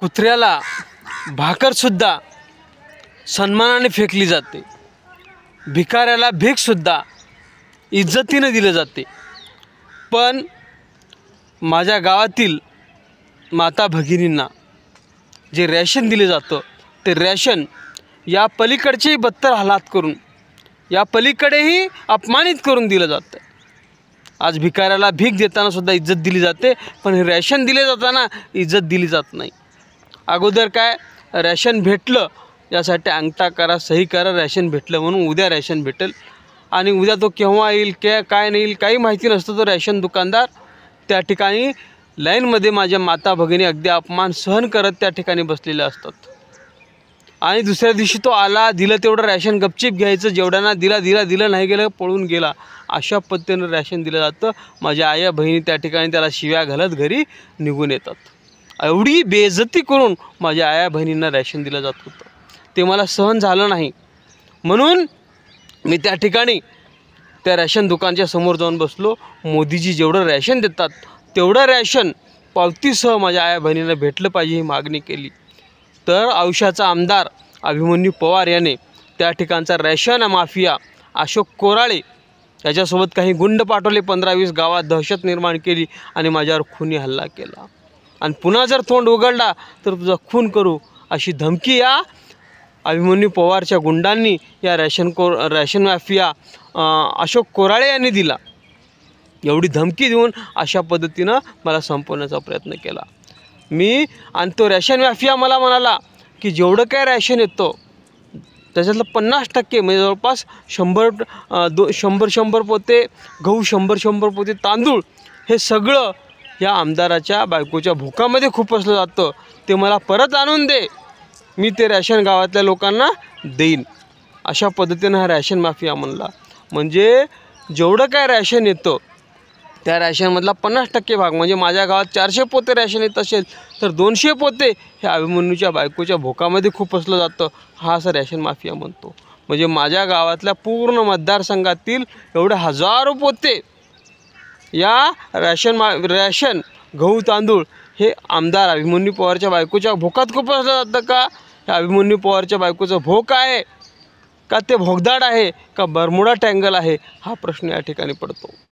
कुत्र्याला भाकर सुद्धा सन्मानाने फेकली जाते, भिकाऱ्याला भीक सुद्धा इज्जतीने दिले जाते। पण माझ्या गावातील माता भगिनींना जे रॅशन दिले जातं ते रॅशन या पलीकडचेही बत्तर हालात करून, या पलीकडेही अपमानित करून दिलं जातं। आज भिकाऱ्याला भीक देताना सुद्धा इज्जत दिली जाते, पण हे रॅशन दिले जाताना इज्जत दिली जात नाही। अगोदर काय रॅशन भेटलं यासाठी अंगठा करा, सही करा, रॅशन भेटलं म्हणून उद्या रॅशन भेटेल, आणि उद्या तो केव्हा येईल काय नाही येईल काही माहिती नसतं। तो रॅशन दुकानदार त्या ठिकाणी लाईनमध्ये माझ्या माता भगिनी अगदी अपमान सहन करत त्या ठिकाणी बसलेले असतात। आणि दुसऱ्या दिवशी तो आला, दिलं तेवढं रॅशन गपचिप घ्यायचं, जेवढ्यांना दिलं नाही गेलं पळून गेला, अशा पद्धतीनं रॅशन दिलं जातं। माझ्या आया बहिणी त्या ठिकाणी त्याला शिव्या घालत घरी निघून येतात। एवढी बेइज्जती करून माझ्या आया बहिणींना रॅशन दिलं जात होतं, ते मला सहन झालं नाही। म्हणून मी त्या ठिकाणी त्या रॅशन दुकानच्या समोर जाऊन बसलो। मोदीजी जेवढं रॅशन देतात तेवढं रॅशन पावतीसह माझ्या आया बहिणींना भेटलं पाहिजे ही मागणी केली। तर औशाचा आमदार अभिमन्यू पवार याने त्या ठिकाणचा रॅशन माफिया अशोक कोराळे याच्यासोबत काही गुंड पाठवले, 15-20 गावात दहशत निर्माण केली आणि माझ्यावर खूनी हल्ला केला। आणि पुन्हा जर तोंड उघडला तर तुझा खून करू अशी धमकी या अभिमन्यू पवारच्या गुंडांनी या रॅशन माफिया अशोक कोराळे यांनी दिला। एवढी धमकी देऊन अशा पद्धतीनं मला संपवण्याचा प्रयत्न केला मी। आणि तो रॅशन माफिया मला म्हणाला की जेवढं काय रॅशन येतं त्याच्यातलं 50% म्हणजे जवळपास 100 पोते गहू, 100 पोते तांदूळ हे सगळं या आमदाराच्या बायकोच्या भोकामध्ये खुपसलं जातं, ते मला परत आणून दे, मी ते रॅशन गावातल्या लोकांना देईन। अशा पद्धतीनं हा रॅशन माफिया म्हणला। म्हणजे जेवढं काय रॅशन येतं त्या रॅशनमधला 50% भाग, म्हणजे माझ्या गावात 400 पोते रॅशन येत असेल तर 200 पोते हे अभिमन्यूच्या बायकोच्या भोकामध्ये खुपसलं जातं, हा असा रॅशन माफिया म्हणतो। म्हणजे माझ्या गावातल्या पूर्ण मतदारसंघातील एवढे हजारो पोते या रॅशन गहू तांदूळ हे आमदार अभिमन्यू पवारच्या बायकोच्या भोकात खुपसलं जातं का? हे अभिमन्यू पवारच्या बायकोचं भोक आहे का ते भोगदाड आहे का बरमुडा टँगल आहे, हा प्रश्न या ठिकाणी पडतो।